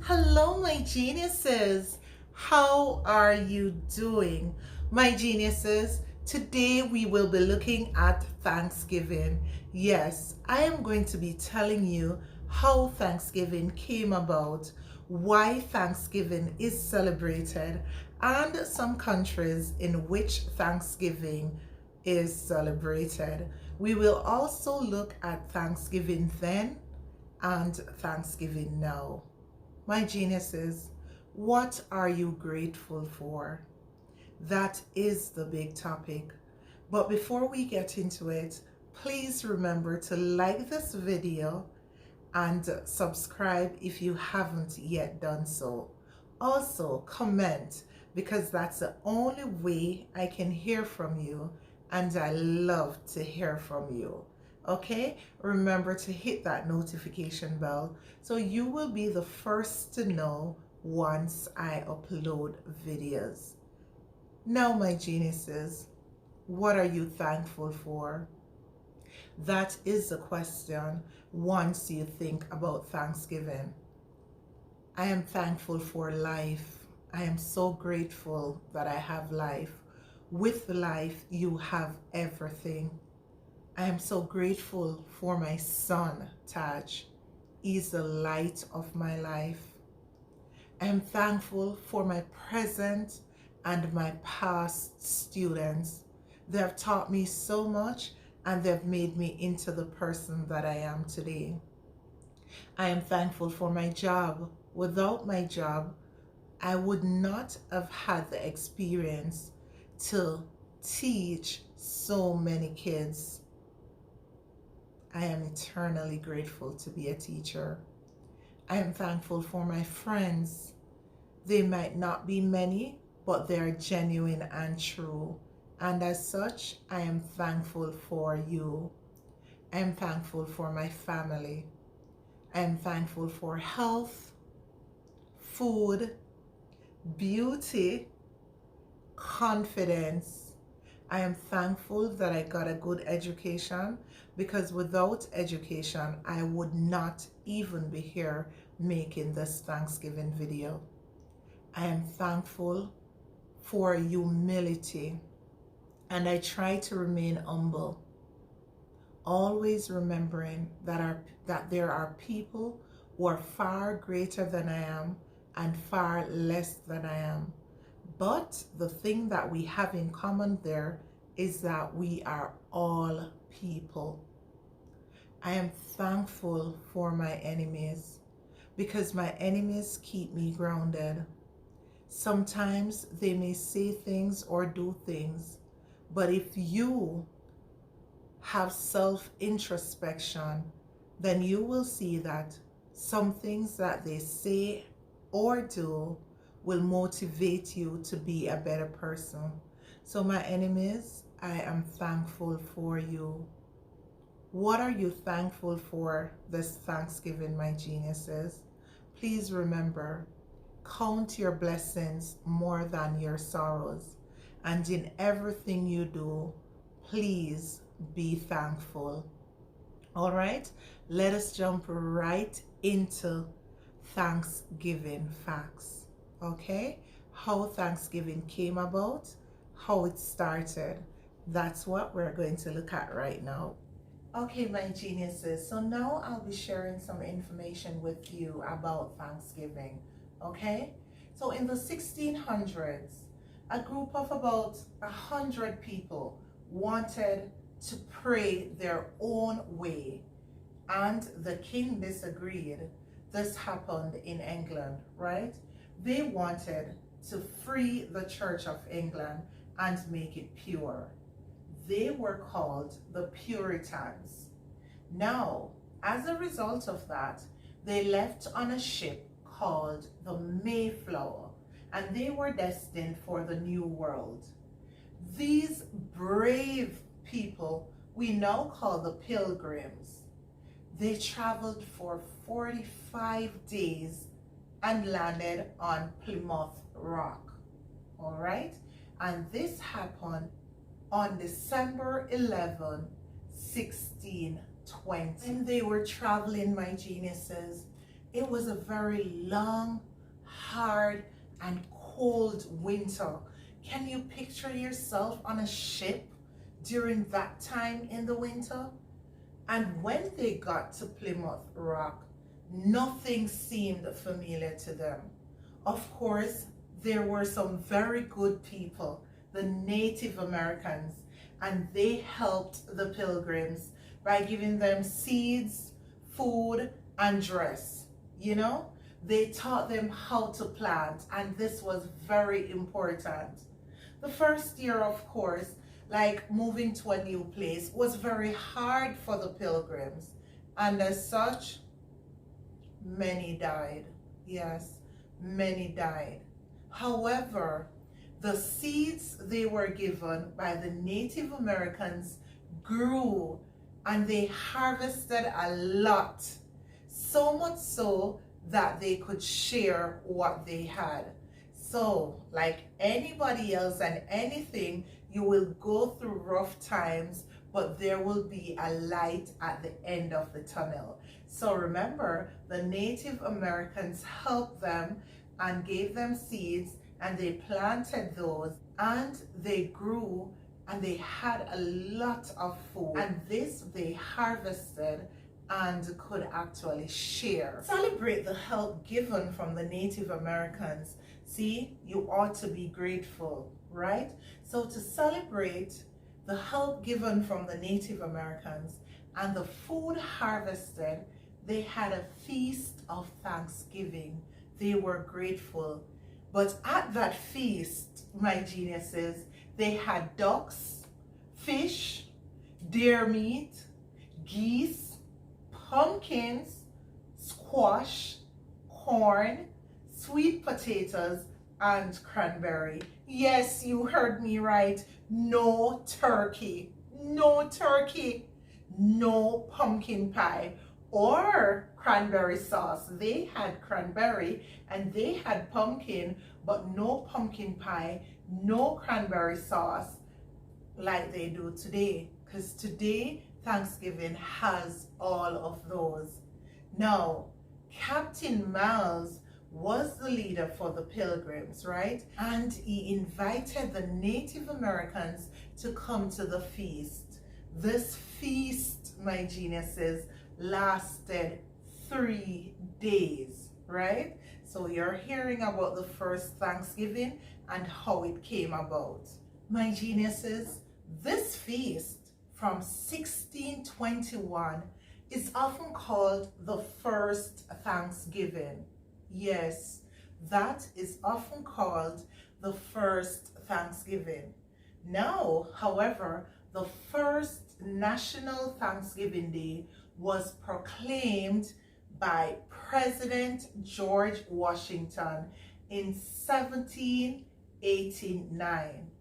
Hello, my geniuses. How are you doing? My geniuses, today we will be looking at Thanksgiving. Yes, I am going to be telling you how Thanksgiving came about, why Thanksgiving is celebrated, and some countries in which Thanksgiving is celebrated. We will also look at Thanksgiving then and Thanksgiving now. My geniuses, what are you grateful for? That is the big topic. But before we get into it, please remember to like this video and subscribe if you haven't yet done so. Also, comment because that's the only way I can hear from you, and I love to hear from you. Okay, remember to hit that notification bell so you will be the first to know once I upload videos. Now, my geniuses, what are you thankful for? That is the question once you think about Thanksgiving. I am thankful for life. I am so grateful that I have life. With life, you have everything. I am so grateful for my son, Taj. He's the light of my life. I am thankful for my present and my past students. They have taught me so much and they've made me into the person that I am today. I am thankful for my job. Without my job, I would not have had the experience to teach so many kids. I am eternally grateful to be a teacher. I am thankful for my friends. They might not be many, but they are genuine and true. And as such, I am thankful for you. I am thankful for my family. I am thankful for health, food, beauty, confidence. I am thankful that I got a good education because without education, I would not even be here making this Thanksgiving video. I am thankful for humility and I try to remain humble, always remembering that there are people who are far greater than I am and far less than I am. But the thing that we have in common there is that we are all people. I am thankful for my enemies because my enemies keep me grounded. Sometimes they may say things or do things, but if you have self-introspection, then you will see that some things that they say or do will motivate you to be a better person. So my enemies, I am thankful for you. What are you thankful for this Thanksgiving, my geniuses? Please remember, count your blessings more than your sorrows. And in everything you do, please be thankful. All right, let us jump right into Thanksgiving facts. Okay, how Thanksgiving came about, how it started. That's what we're going to look at right now. Okay, my geniuses, so now I'll be sharing some information with you about Thanksgiving. Okay, so in the 1600s, a group of about 100 people wanted to pray their own way, and the king disagreed. This happened in England, right? They wanted to free the Church of England and make it pure. They were called the Puritans. Now, as a result of that, they left on a ship called the Mayflower, and they were destined for the New World. These brave people we now call the Pilgrims. They traveled for 45 days and landed on Plymouth Rock. All right, and this happened on December 11, 1620. And they were traveling, my geniuses, It was a very long, hard, and cold winter. Can you picture yourself on a ship during that time in the winter? And when they got to Plymouth Rock, nothing seemed familiar to them. Of course, there were some very good people, the Native Americans, and they helped the Pilgrims by giving them seeds, food, and dress. You know, they taught them how to plant, and this was very important. The first year, of course, like moving to a new place, was very hard for the Pilgrims, and as such, many died. Yes, many died. However, the seeds they were given by the Native Americans grew, and they harvested a lot, so much so that they could share what they had. So, like anybody else and anything, you will go through rough times, but there will be a light at the end of the tunnel. So remember, the Native Americans helped them and gave them seeds, and they planted those, and they grew, and they had a lot of food, and this they harvested and could actually share. Celebrate the help given from the Native Americans. See, you ought to be grateful, right? So to celebrate the help given from the Native Americans and the food harvested, they had a feast of Thanksgiving. They were grateful. But at that feast, my geniuses, they had ducks, fish, deer meat, geese, pumpkins, squash, corn, sweet potatoes, and cranberry. Yes, you heard me right. No turkey. No turkey. No pumpkin pie or cranberry sauce. They had cranberry and they had pumpkin, but no pumpkin pie, no cranberry sauce like they do today. Because today, Thanksgiving has all of those. Now, Captain Miles was the leader for the Pilgrims, right? And he invited the Native Americans to come to the feast. This feast, my geniuses, lasted 3 days, right? So you're hearing about the first Thanksgiving and how it came about. My geniuses, this feast from 1621 is often called the first Thanksgiving. Yes, that is often called the first Thanksgiving. Now, however, the first National Thanksgiving Day was proclaimed by President George Washington in 1789.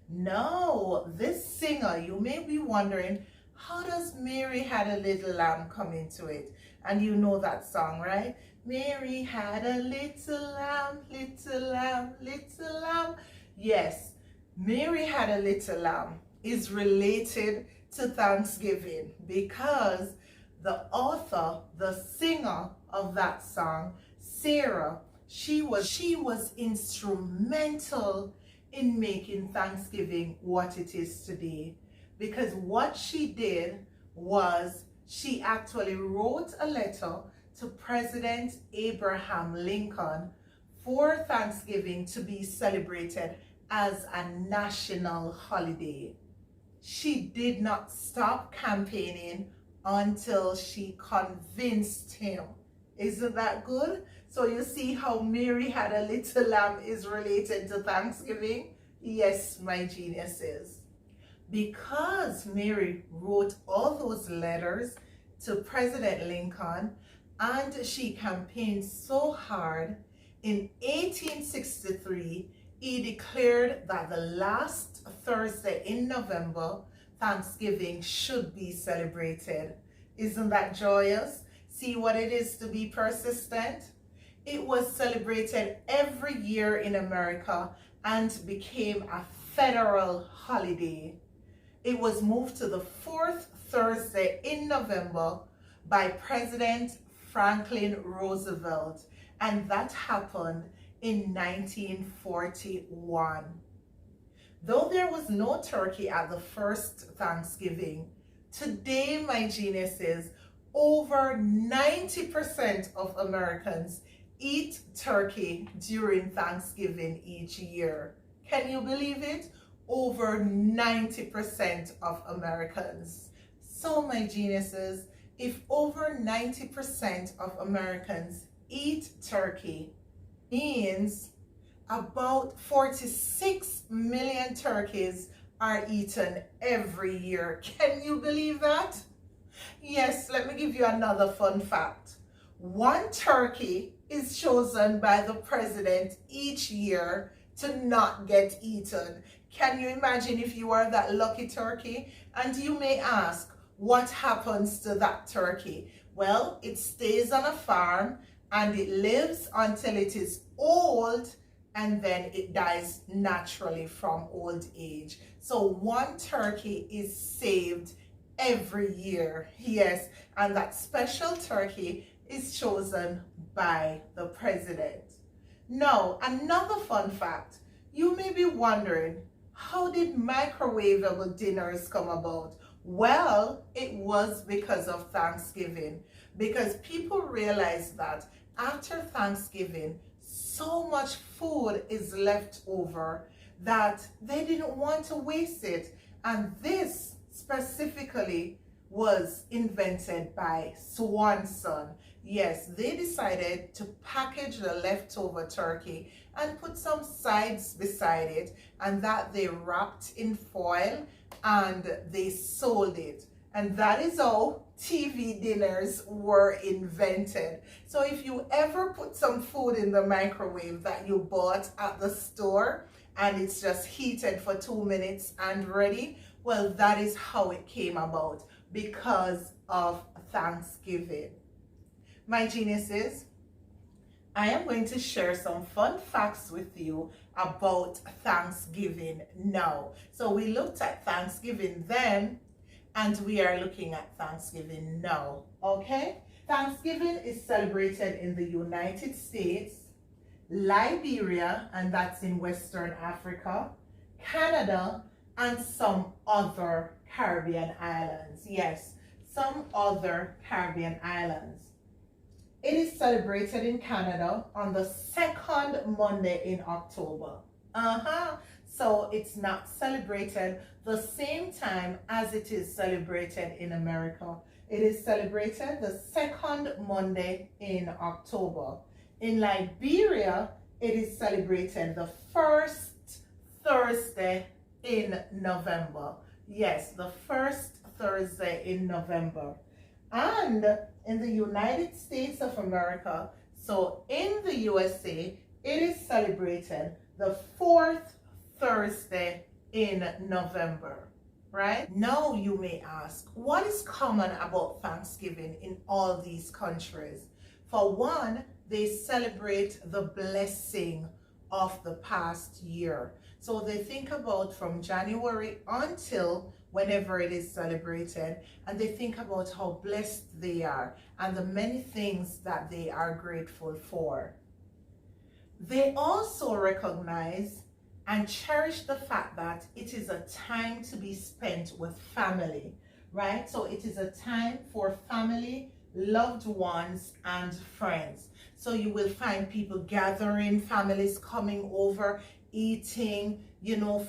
Now, this singer, you may be wondering, how does Mary Had a Little Lamb come into it? And you know that song, right? Mary had a little lamb, little lamb, little lamb. Yes, Mary Had a Little Lamb is related to Thanksgiving because the author, the singer of that song, Sarah, she was instrumental in making Thanksgiving what it is today. Because what she did was she actually wrote a letter to President Abraham Lincoln for Thanksgiving to be celebrated as a national holiday. She did not stop campaigning until she convinced him. Isn't that good? So you see how Mary Had a Little Lamb is related to Thanksgiving? Yes, my geniuses. Because Mary wrote all those letters to President Lincoln and she campaigned so hard, in 1863, he declared that the last Thursday in November, Thanksgiving should be celebrated. Isn't that joyous? See what it is to be persistent? It was celebrated every year in America and became a federal holiday. It was moved to the fourth Thursday in November by President Franklin Roosevelt, and that happened in 1941. Though there was no turkey at the first Thanksgiving, today, my geniuses, over 90% of Americans eat turkey during Thanksgiving each year. Can you believe it? Over 90% of Americans. So, my geniuses, if over 90% of Americans eat turkey, means about 46 million turkeys are eaten every year. Can you believe that? Yes, let me give you another fun fact. One turkey is chosen by the president each year to not get eaten. Can you imagine if you are that lucky turkey? And you may ask, what happens to that turkey? Well, it stays on a farm and it lives until it is old, and then it dies naturally from old age. So one turkey is saved every year. Yes, and that special turkey is chosen by the president. Now, another fun fact. You may be wondering, how did microwavable dinners come about? Well, it was because of Thanksgiving. Because people realized that after Thanksgiving, so much food is left over that they didn't want to waste it. And this specifically was invented by Swanson. Yes, they decided to package the leftover turkey and put some sides beside it, and that they wrapped in foil and they sold it. And that is how TV dinners were invented. So if you ever put some food in the microwave that you bought at the store and it's just heated for 2 minutes and ready, well, that is how it came about, because of Thanksgiving. My geniuses, I am going to share some fun facts with you about Thanksgiving now. So we looked at Thanksgiving then, and we are looking at Thanksgiving now, okay? Thanksgiving is celebrated in the United States, Liberia, and that's in Western Africa, Canada, and some other Caribbean islands. Yes, some other Caribbean islands. It is celebrated in Canada on the second Monday in October. So it's not celebrated the same time as it is celebrated in America. It is celebrated the second Monday in October. In Liberia, it is celebrated the first Thursday in November. Yes, the first Thursday in November. And in the United States of America, so in the USA, it is celebrated the fourth Thursday in November, right? Now you may ask, what is common about Thanksgiving in all these countries? For one, they celebrate the blessing of the past year. So they think about from January until whenever it is celebrated, and they think about how blessed they are and the many things that they are grateful for. They also recognize and cherish the fact that it is a time to be spent with family, right? So it is a time for family, loved ones, and friends. So you will find people gathering, families coming over, eating,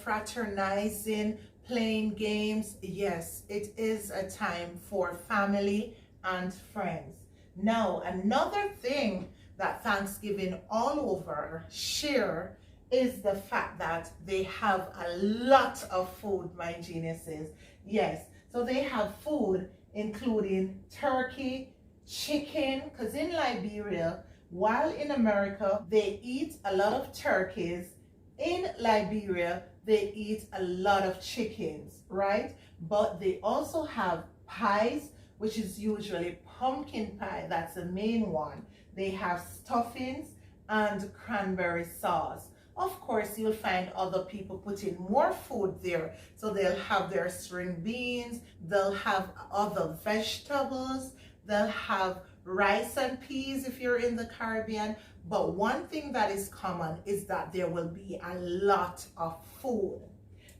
fraternizing, playing games. Yes, it is a time for family and friends. Now, another thing that Thanksgiving all over share is the fact that they have a lot of food, my geniuses. Yes, so they have food including turkey, chicken, because in Liberia, while in America they eat a lot of turkeys, in Liberia they eat a lot of chickens, right? But they also have pies, which is usually pumpkin pie, that's the main one. They have stuffings and cranberry sauce. Of course, you'll find other people putting more food there. So they'll have their string beans, they'll have other vegetables, they'll have rice and peas if you're in the Caribbean. But one thing that is common is that there will be a lot of food.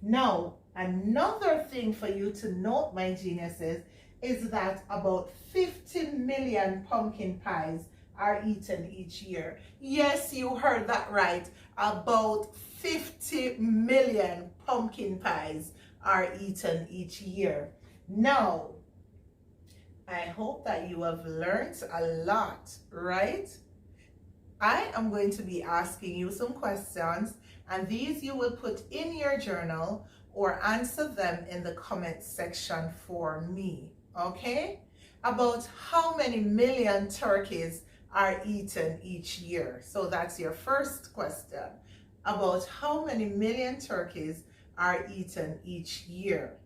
Now, another thing for you to note, my geniuses, is that about 50 million pumpkin pies are eaten each year. Yes, you heard that right. About 50 million pumpkin pies are eaten each year. Now, I hope that you have learned a lot, right? I am going to be asking you some questions, and these you will put in your journal or answer them in the comment section for me, okay? About how many million turkeys are eaten each year? So that's your first question. About how many million turkeys are eaten each year?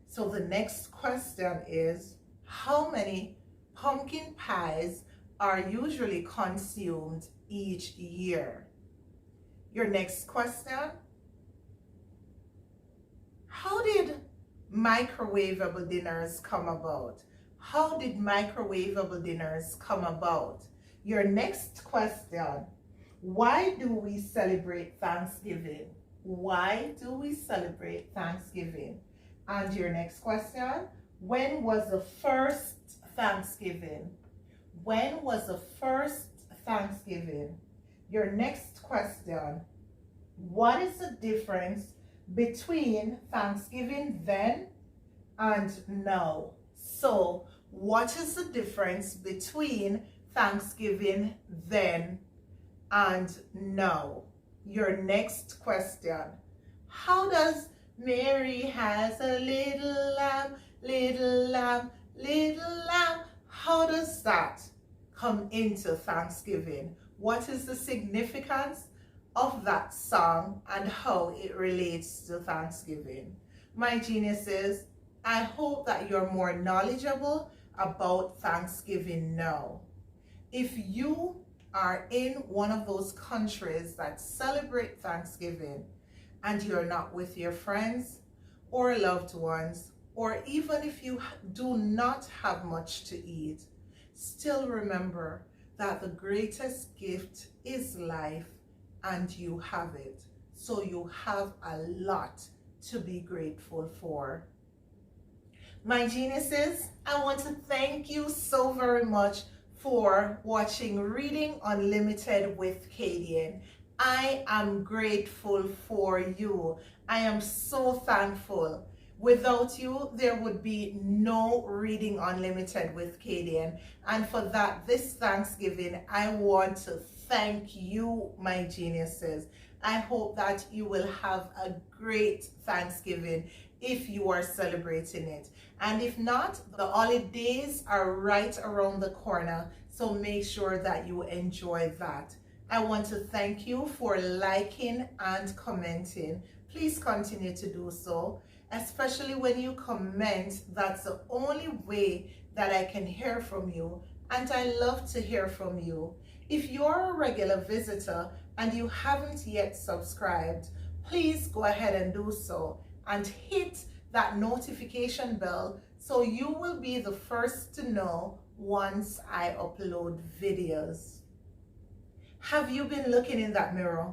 So the next question is, how many pumpkin pies are usually consumed each year? Your next question, how did microwavable dinners come about? How did microwavable dinners come about? Your next question, why do we celebrate Thanksgiving? Why do we celebrate Thanksgiving? And your next question, when was the first Thanksgiving? When was the first Thanksgiving? Your next question, what is the difference between Thanksgiving then and now? So, what is the difference between Thanksgiving then and now? Your next question, how does Mary has a little lamb, little lamb, little lamb? How does that come into Thanksgiving? What is the significance of that song and how it relates to Thanksgiving? My geniuses, I hope that you're more knowledgeable about Thanksgiving now. If you are in one of those countries that celebrate Thanksgiving and you're not with your friends or loved ones, or even if you do not have much to eat, still remember that the greatest gift is life and you have it. So you have a lot to be grateful for. My geniuses, I want to thank you so very much for watching Reading Unlimited with Kadian. I am grateful for you. I am so thankful. Without you, there would be no Reading Unlimited with Kadian. And for that, this Thanksgiving, I want to thank you, my geniuses. I hope that you will have a great Thanksgiving if you are celebrating it. And if not, the holidays are right around the corner, so make sure that you enjoy that. I want to thank you for liking and commenting. Please continue to do so, especially when you comment. That's the only way that I can hear from you, and I love to hear from you. If you're a regular visitor and you haven't yet subscribed, please go ahead and do so and hit that notification bell so you will be the first to know once I upload videos. Have you been looking in that mirror?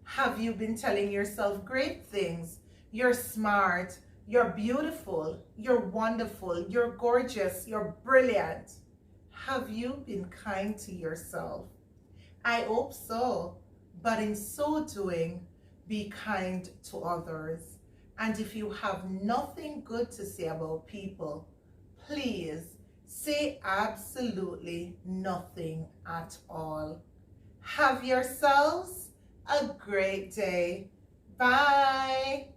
Have you been telling yourself great things? You're smart, you're beautiful, you're wonderful, you're gorgeous, you're brilliant. Have you been kind to yourself? I hope so, but in so doing, be kind to others. And if you have nothing good to say about people, please say absolutely nothing at all. Have yourselves a great day. Bye.